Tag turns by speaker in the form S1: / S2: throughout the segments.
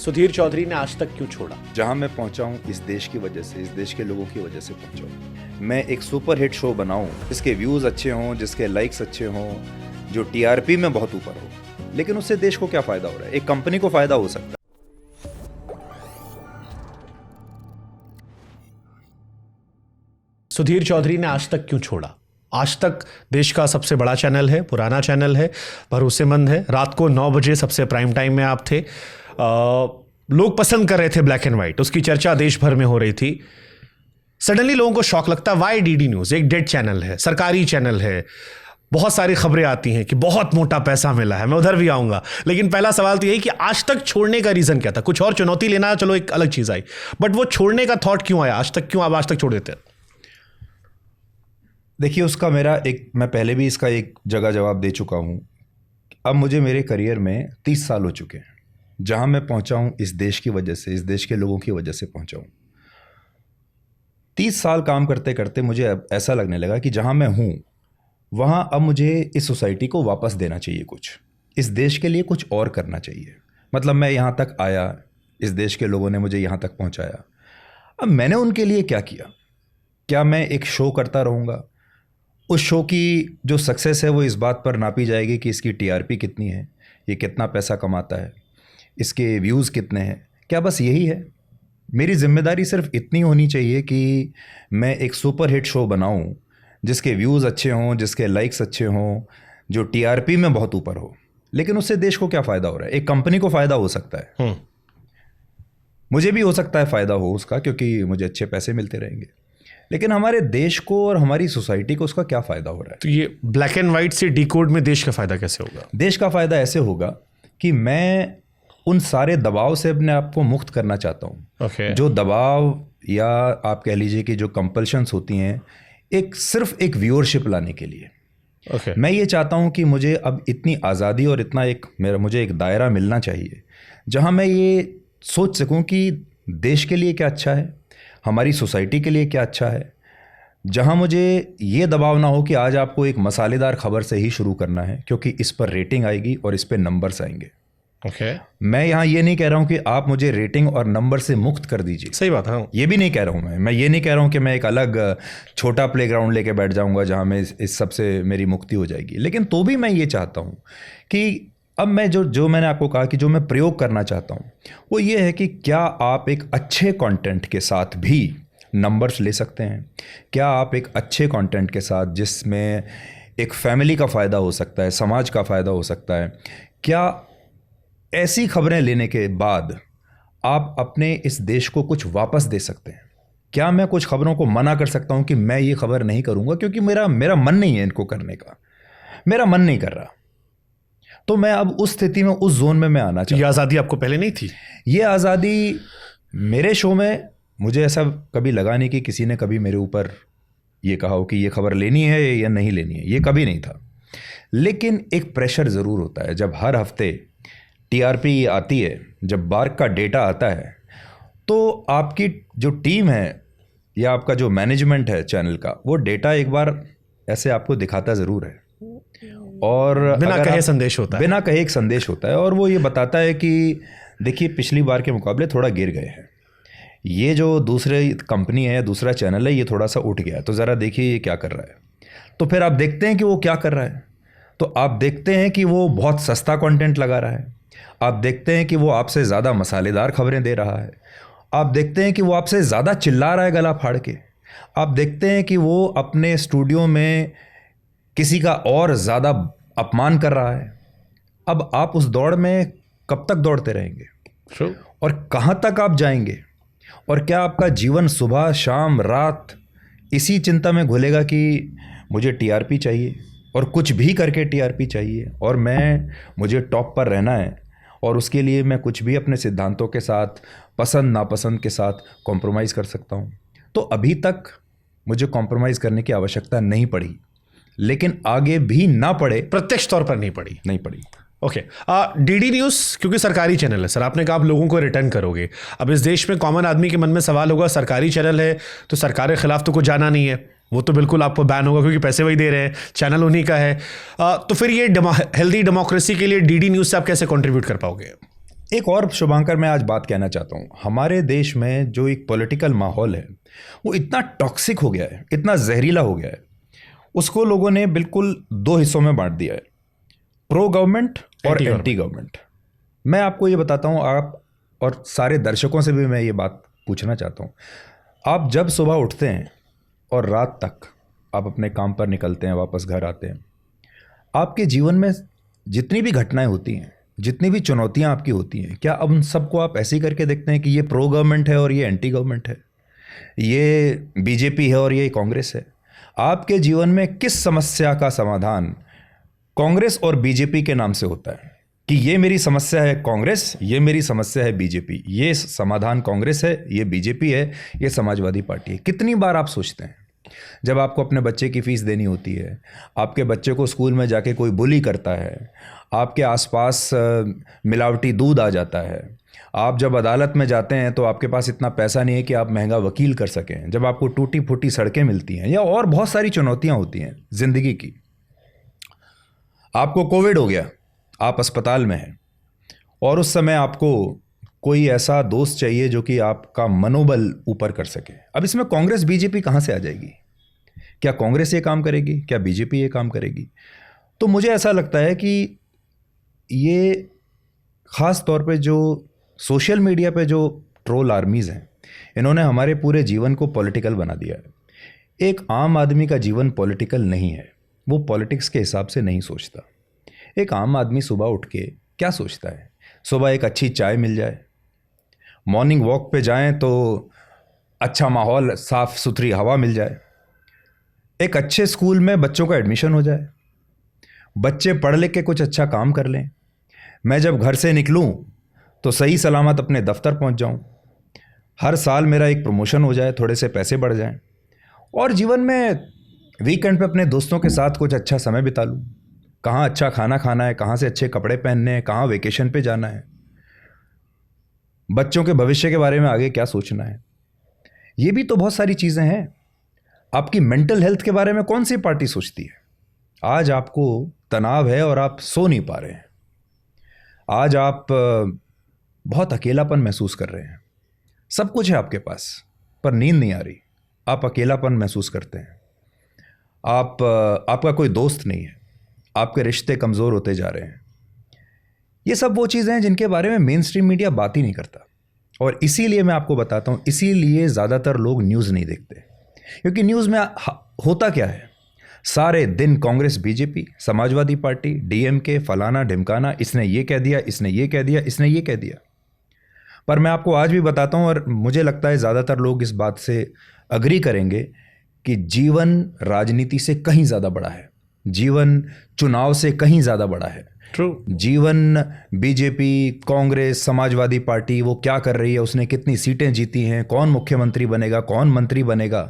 S1: सुधीर चौधरी ने आज तक क्यों छोड़ा?
S2: जहां मैं पहुंचा हूं इस देश की वजह से, इस देश के लोगों की वजह से पहुंचा हूं। मैं एक सुपर हिट शो बनाऊं जिसके व्यूज़ अच्छे हों, जिसके लाइक्स अच्छे हों, जो टीआरपी में बहुत ऊपर हो, लेकिन उससे देश को क्या फ़ायदा हो रहा है? एक कंपनी को फ़ायदा हो सकता है।
S1: सुधीर चौधरी ने आज तक क्यों छोड़ा? आज तक देश का सबसे बड़ा चैनल है, पुराना चैनल है, भरोसेमंद है। रात को 9 बजे सबसे प्राइम टाइम में आप थे। लोग पसंद कर रहे थे ब्लैक एंड व्हाइट, उसकी चर्चा देश भर में हो रही थी। सडनली लोगों को शौक लगता, वाई डीडी न्यूज़? एक डेड चैनल है, सरकारी चैनल है, बहुत सारी खबरें आती हैं कि बहुत मोटा पैसा मिला है। मैं उधर भी आऊंगा, लेकिन पहला सवाल तो यही कि आज तक छोड़ने का रीज़न क्या था? कुछ और चुनौती लेना, चलो एक अलग चीज़ आई, बट वो छोड़ने का थॉट क्यों आया? आज तक क्यों आप आज तक छोड़ देते हैं?
S2: देखिए, उसका मैं पहले भी इसका एक जगह जवाब दे चुका हूँ। अब मुझे मेरे करियर में 30 साल हो चुके हैं। जहाँ मैं पहुँचा हूँ इस देश की वजह से, इस देश के लोगों की वजह से पहुँचा हूँ। 30 साल काम करते करते मुझे अब ऐसा लगने लगा कि जहाँ मैं हूँ वहाँ अब मुझे इस सोसाइटी को वापस देना चाहिए, कुछ इस देश के लिए कुछ और करना चाहिए। मतलब मैं यहाँ तक आया, इस देश के लोगों ने मुझे यहाँ तक पहुँचाया, अब मैंने उनके लिए क्या किया? क्या मैं एक शो करता रहूँगा? उस शो की जो सक्सेस है वो इस बात पर नापी जाएगी कि इसकी टीआरपी कितनी है, ये कितना पैसा कमाता है, इसके व्यूज़ कितने हैं। क्या बस यही है? मेरी जिम्मेदारी सिर्फ इतनी होनी चाहिए कि मैं एक सुपर हिट शो बनाऊं जिसके व्यूज़ अच्छे हों, जिसके लाइक्स अच्छे हों, जो टीआरपी में बहुत ऊपर हो, लेकिन उससे देश को क्या फ़ायदा हो रहा है? एक कंपनी को फ़ायदा हो सकता है, मुझे भी हो सकता है फ़ायदा हो उसका, क्योंकि मुझे अच्छे पैसे मिलते रहेंगे, लेकिन हमारे देश को और हमारी सोसाइटी को उसका क्या फ़ायदा हो रहा है?
S1: तो ये ब्लैक एंड व्हाइट से डिकोड में देश का फ़ायदा कैसे होगा?
S2: देश का फ़ायदा ऐसे होगा कि मैं उन सारे दबाव से अपने आप को मुक्त करना चाहता हूँ। जो दबाव या आप कह लीजिए कि जो कंपल्शंस होती हैं, सिर्फ एक व्यूअरशिप लाने के लिए। मैं ये चाहता हूँ कि मुझे अब इतनी आज़ादी और मुझे एक दायरा मिलना चाहिए जहाँ मैं ये सोच सकूँ कि देश के लिए क्या अच्छा है, हमारी सोसाइटी के लिए क्या अच्छा है, जहाँ मुझे ये दबाव ना हो कि आज आपको एक मसालेदार खबर से ही शुरू करना है क्योंकि इस पर रेटिंग आएगी और इस पर नंबर्स आएंगे। मैं यहाँ ये नहीं कह रहा हूँ कि आप मुझे रेटिंग और नंबर से मुक्त कर दीजिए,
S1: सही बात है।
S2: ये भी नहीं कह रहा हूँ मैं ये नहीं कह रहा हूँ कि मैं एक अलग छोटा प्लेग्राउंड लेके बैठ जाऊँगा जहाँ मैं इस सब से मेरी मुक्ति हो जाएगी, लेकिन तो भी मैं ये चाहता हूँ कि अब मैं जो मैंने आपको कहा कि जो मैं प्रयोग करना चाहता हूँ वो ये है कि क्या आप एक अच्छे कंटेंट के साथ भी नंबर्स ले सकते हैं? क्या आप एक अच्छे कंटेंट के साथ जिसमें एक फैमिली का फ़ायदा हो सकता है, समाज का फ़ायदा हो सकता है, क्या ऐसी खबरें लेने के बाद आप अपने इस देश को कुछ वापस दे सकते हैं? क्या मैं कुछ खबरों को मना कर सकता हूँ कि मैं ये खबर नहीं करूँगा क्योंकि मेरा मन नहीं है इनको करने का, मेरा मन नहीं कर रहा? तो मैं अब उस स्थिति में, उस जोन में मैं आना चाहता हूँ।
S1: ये आज़ादी आपको पहले नहीं थी?
S2: ये आज़ादी मेरे शो में मुझे ऐसा कभी लगा नहीं कि किसी ने कभी मेरे ऊपर ये कहा हो कि ये खबर लेनी है या नहीं लेनी है, ये कभी नहीं था। लेकिन एक प्रेशर ज़रूर होता है जब हर हफ्ते टीआरपी आती है, जब बार्क का डेटा आता है, तो आपकी जो टीम है या आपका जो मैनेजमेंट है चैनल का, वो डेटा एक बार ऐसे आपको दिखाता ज़रूर है और
S1: बिना कहे संदेश होता है,
S2: बिना कहे एक संदेश होता है, और वो ये बताता है कि देखिए पिछली बार के मुकाबले थोड़ा गिर गए हैं, ये जो दूसरे कंपनी है या दूसरा चैनल है ये थोड़ा सा उठ गया है, तो ज़रा देखिए ये क्या कर रहा है। तो फिर आप देखते हैं कि वो क्या कर रहा है, तो आप देखते हैं कि वो बहुत सस्ता कंटेंट लगा रहा है, आप देखते हैं कि वो आपसे ज़्यादा मसालेदार खबरें दे रहा है, आप देखते हैं कि वो आपसे ज़्यादा चिल्ला रहा है गला फाड़ के, आप देखते हैं कि वो अपने स्टूडियो में किसी का और ज़्यादा अपमान कर रहा है। अब आप उस दौड़ में कब तक दौड़ते रहेंगे और कहाँ तक आप जाएंगे? और क्या आपका जीवन सुबह शाम रात इसी चिंता में घुलेगा कि मुझे टीआरपी चाहिए और कुछ भी करके टीआरपी चाहिए और मुझे टॉप पर रहना है, और उसके लिए मैं कुछ भी अपने सिद्धांतों के साथ, पसंद नापसंद के साथ कॉम्प्रोमाइज़ कर सकता हूँ? तो अभी तक मुझे कॉम्प्रोमाइज़ करने की आवश्यकता नहीं पड़ी, लेकिन आगे भी ना पड़े,
S1: प्रत्यक्ष तौर पर नहीं पड़ी। ओके, डीडी न्यूज़ क्योंकि सरकारी चैनल है सर, आपने कहा आप लोगों को रिटर्न करोगे। अब इस देश में कॉमन आदमी के मन में सवाल होगा, सरकारी चैनल है तो सरकार के खिलाफ तो कुछ जाना नहीं है, वो तो बिल्कुल आपको बैन होगा क्योंकि पैसे वही दे रहे हैं, चैनल उन्हीं का है। तो फिर ये हेल्दी डेमोक्रेसी के लिए डीडी न्यूज़ से आप कैसे कंट्रीब्यूट कर पाओगे?
S2: एक और शुभांकर मैं आज बात कहना चाहता हूँ, हमारे देश में जो एक पॉलिटिकल माहौल है वो इतना टॉक्सिक हो गया है, इतना जहरीला हो गया है, उसको लोगों ने बिल्कुल दो हिस्सों में बांट दिया है, प्रो गवर्नमेंट और एंटी गवर्नमेंट। मैं आपको ये बताता हूँ, आप और सारे दर्शकों से भी मैं ये बात पूछना चाहता हूँ, आप जब सुबह उठते हैं और रात तक आप अपने काम पर निकलते हैं, वापस घर आते हैं, आपके जीवन में जितनी भी घटनाएं होती हैं, जितनी भी चुनौतियां आपकी होती हैं, क्या अब उन सबको आप ऐसे ही करके देखते हैं कि ये प्रो गवर्नमेंट है और ये एंटी गवर्नमेंट है, ये बीजेपी है और ये कांग्रेस है? आपके जीवन में किस समस्या का समाधान कांग्रेस और बीजेपी के नाम से होता है कि ये मेरी समस्या है कांग्रेस, ये मेरी समस्या है बीजेपी, ये समाधान कांग्रेस है, ये बीजेपी है, ये समाजवादी पार्टी है? कितनी बार आप सोचते हैं जब आपको अपने बच्चे की फीस देनी होती है, आपके बच्चे को स्कूल में जाके कोई बुली करता है, आपके आसपास मिलावटी दूध आ जाता है, आप जब अदालत में जाते हैं तो आपके पास इतना पैसा नहीं है कि आप महंगा वकील कर सकें, जब आपको टूटी फूटी सड़कें मिलती हैं, या और बहुत सारी चुनौतियां होती हैं ज़िंदगी की, आपको कोविड हो गया, आप अस्पताल में हैं, और उस समय आपको कोई ऐसा दोस्त चाहिए जो कि आपका मनोबल ऊपर कर सके। अब इसमें कांग्रेस बीजेपी कहाँ से आ जाएगी? क्या कांग्रेस ये काम करेगी? क्या बीजेपी ये काम करेगी? तो मुझे ऐसा लगता है कि ये ख़ास तौर पे जो सोशल मीडिया पे जो ट्रोल आर्मीज़ हैं, इन्होंने हमारे पूरे जीवन को पॉलिटिकल बना दिया है। एक आम आदमी का जीवन पॉलिटिकल नहीं है, वो पॉलिटिक्स के हिसाब से नहीं सोचता। एक आम आदमी सुबह उठ के क्या सोचता है? सुबह एक अच्छी चाय मिल जाए, मॉर्निंग वॉक पे जाएं तो अच्छा माहौल, साफ़ सुथरी हवा मिल जाए, एक अच्छे स्कूल में बच्चों का एडमिशन हो जाए, बच्चे पढ़ लिख के कुछ अच्छा काम कर लें, मैं जब घर से निकलूं तो सही सलामत अपने दफ्तर पहुंच जाऊं, हर साल मेरा एक प्रमोशन हो जाए, थोड़े से पैसे बढ़ जाएं, और जीवन में वीकेंड पे अपने दोस्तों के साथ कुछ अच्छा समय बिता लूं। कहाँ अच्छा खाना खाना है, कहाँ से अच्छे कपड़े पहनने हैं, कहाँ वेकेशन पे जाना है, बच्चों के भविष्य के बारे में आगे क्या सोचना है, ये भी तो बहुत सारी चीज़ें हैं। आपकी मेंटल हेल्थ के बारे में कौन सी पार्टी सोचती है? आज आपको तनाव है और आप सो नहीं पा रहे हैं, आज आप बहुत अकेलापन महसूस कर रहे हैं, सब कुछ है आपके पास पर नींद नहीं आ रही, आप अकेलापन महसूस करते हैं, आपका कोई दोस्त नहीं है, आपके रिश्ते कमज़ोर होते जा रहे हैं। ये सब वो चीज़ें हैं जिनके बारे में मेन स्ट्रीम मीडिया बात ही नहीं करता, और इसीलिए मैं आपको बताता हूँ, इसीलिए ज़्यादातर लोग न्यूज़ नहीं देखते, क्योंकि न्यूज़ में होता क्या है, सारे दिन Congress BJP Samajwadi party DMK फलाना ढिमकाना, इसने ये कह दिया, इसने ये कह दिया, इसने ये कह दिया। पर मैं आपको आज भी बताता हूँ, और मुझे लगता है ज़्यादातर लोग इस बात से अग्री करेंगे कि जीवन राजनीति से कहीं ज़्यादा बड़ा है, जीवन चुनाव से कहीं ज़्यादा बड़ा है।
S1: ट्रू।
S2: जीवन बीजेपी कांग्रेस समाजवादी पार्टी वो क्या कर रही है, उसने कितनी सीटें जीती हैं, कौन मुख्यमंत्री बनेगा, कौन मंत्री बनेगा,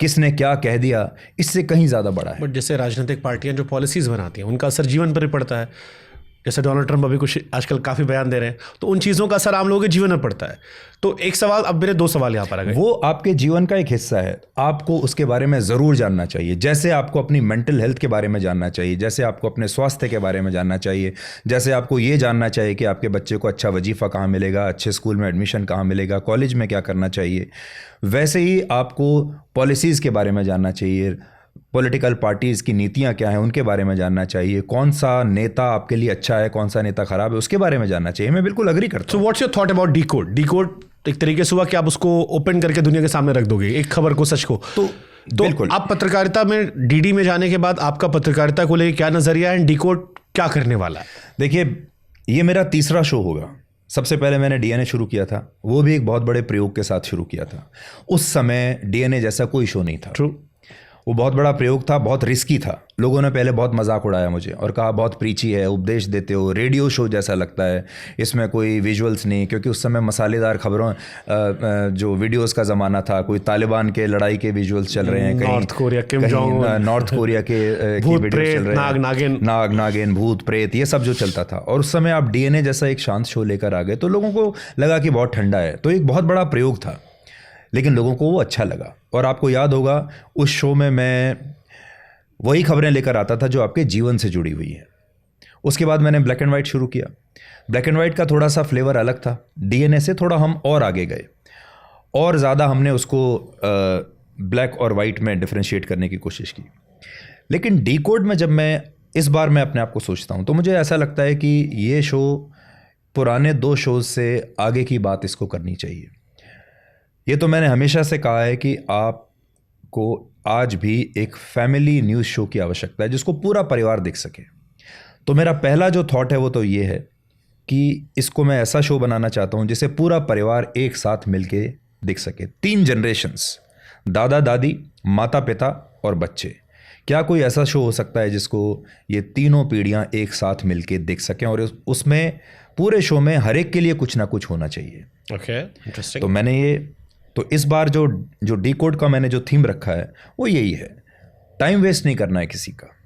S2: किसने क्या कह दिया, इससे कहीं ज़्यादा बड़ा है।
S1: बट जैसे राजनीतिक पार्टियां जो पॉलिसीज़ बनाती हैं उनका असर जीवन पर ही पड़ता है, जैसे डोनाल्ड ट्रंप अभी कुछ आजकल काफ़ी बयान दे रहे हैं, तो उन चीज़ों का असर आम लोगों के जीवन में पड़ता है। तो एक सवाल, अब मेरे दो सवाल यहाँ पर आ गए।
S2: वो आपके जीवन का एक हिस्सा है, आपको उसके बारे में ज़रूर जानना चाहिए, जैसे आपको अपनी मेंटल हेल्थ के बारे में जानना चाहिए, जैसे आपको अपने स्वास्थ्य के बारे में जानना चाहिए, जैसे आपको ये जानना चाहिए कि आपके बच्चे को अच्छा वजीफ़ा कहाँ मिलेगा, अच्छे स्कूल में एडमिशन कहाँ मिलेगा, कॉलेज में क्या करना चाहिए, वैसे ही आपको पॉलिसीज़ के बारे में जानना चाहिए, पॉलिटिकल पार्टीज़ की नीतियां क्या हैं उनके बारे में जानना चाहिए, कौन सा नेता आपके लिए अच्छा है, कौन सा नेता खराब है, उसके बारे में जानना चाहिए। मैं बिल्कुल अग्री करता हूं।
S1: So what's your thought about decode? Decode एक तरीके से हुआ कि आप उसको ओपन करके दुनिया के सामने रख दोगे, एक खबर को, सच को। तो बिल्कुल आप पत्रकारिता में डीडी में जाने के बाद आपका पत्रकारिता को लेकर क्या नजरिया है, डीकोड क्या करने वाला है?
S2: देखिए, ये मेरा तीसरा शो होगा। सबसे पहले मैंने डीएनए शुरू किया था, वो भी एक बहुत बड़े प्रयोग के साथ शुरू किया था। उस समय डीएनए जैसा कोई शो नहीं था।
S1: ट्रू।
S2: वो बहुत बड़ा प्रयोग था, बहुत रिस्की था। लोगों ने पहले बहुत मजाक उड़ाया मुझे और कहा बहुत प्रीची है, उपदेश देते हो, रेडियो शो जैसा लगता है, इसमें कोई विजुअल्स नहीं, क्योंकि उस समय मसालेदार खबरों जो वीडियोस का ज़माना था, कोई तालिबान के लड़ाई के विजुअल्स चल रहे हैं, कहीं
S1: north Korea, Kim Jong Un,
S2: north Korea के वीडियो चल रहे हैं, नाग नागिन, भूत प्रेत, ये सब जो चलता था। और उस समय आप डीएनए जैसा एक शांत शो लेकर आ गए तो लोगों को लगा कि बहुत ठंडा है। तो एक बहुत बड़ा प्रयोग था, लेकिन लोगों को वो अच्छा लगा। और आपको याद होगा उस शो में मैं वही खबरें लेकर आता था जो आपके जीवन से जुड़ी हुई है। उसके बाद मैंने ब्लैक एंड वाइट शुरू किया। ब्लैक एंड वाइट का थोड़ा सा फ्लेवर अलग था, डीएनए से थोड़ा हम और आगे गए और ज़्यादा हमने उसको ब्लैक और वाइट में डिफ्रेंशिएट करने की कोशिश की। लेकिन डीकोड में जब मैं इस बार मैं अपने आप को सोचता हूँ तो मुझे ऐसा लगता है कि ये शो पुराने 2 शोज़ से आगे की बात इसको करनी चाहिए। ये तो मैंने हमेशा से कहा है कि आपको आज भी एक फैमिली न्यूज़ शो की आवश्यकता है जिसको पूरा परिवार देख सके। तो मेरा पहला जो थॉट है वो तो ये है कि इसको मैं ऐसा शो बनाना चाहता हूँ जिसे पूरा परिवार एक साथ मिलके देख सके। 3 जनरेशन्स, दादा दादी, माता पिता और बच्चे। क्या कोई ऐसा शो हो सकता है जिसको ये तीनों पीढ़ियाँ एक साथ मिलके देख सकें और उसमें पूरे शो में हर एक के लिए कुछ ना कुछ होना चाहिए।
S1: Okay, interesting.
S2: तो मैंने तो इस बार जो डीकोड का मैंने जो थीम रखा है वो यही है, टाइम वेस्ट नहीं करना है किसी का।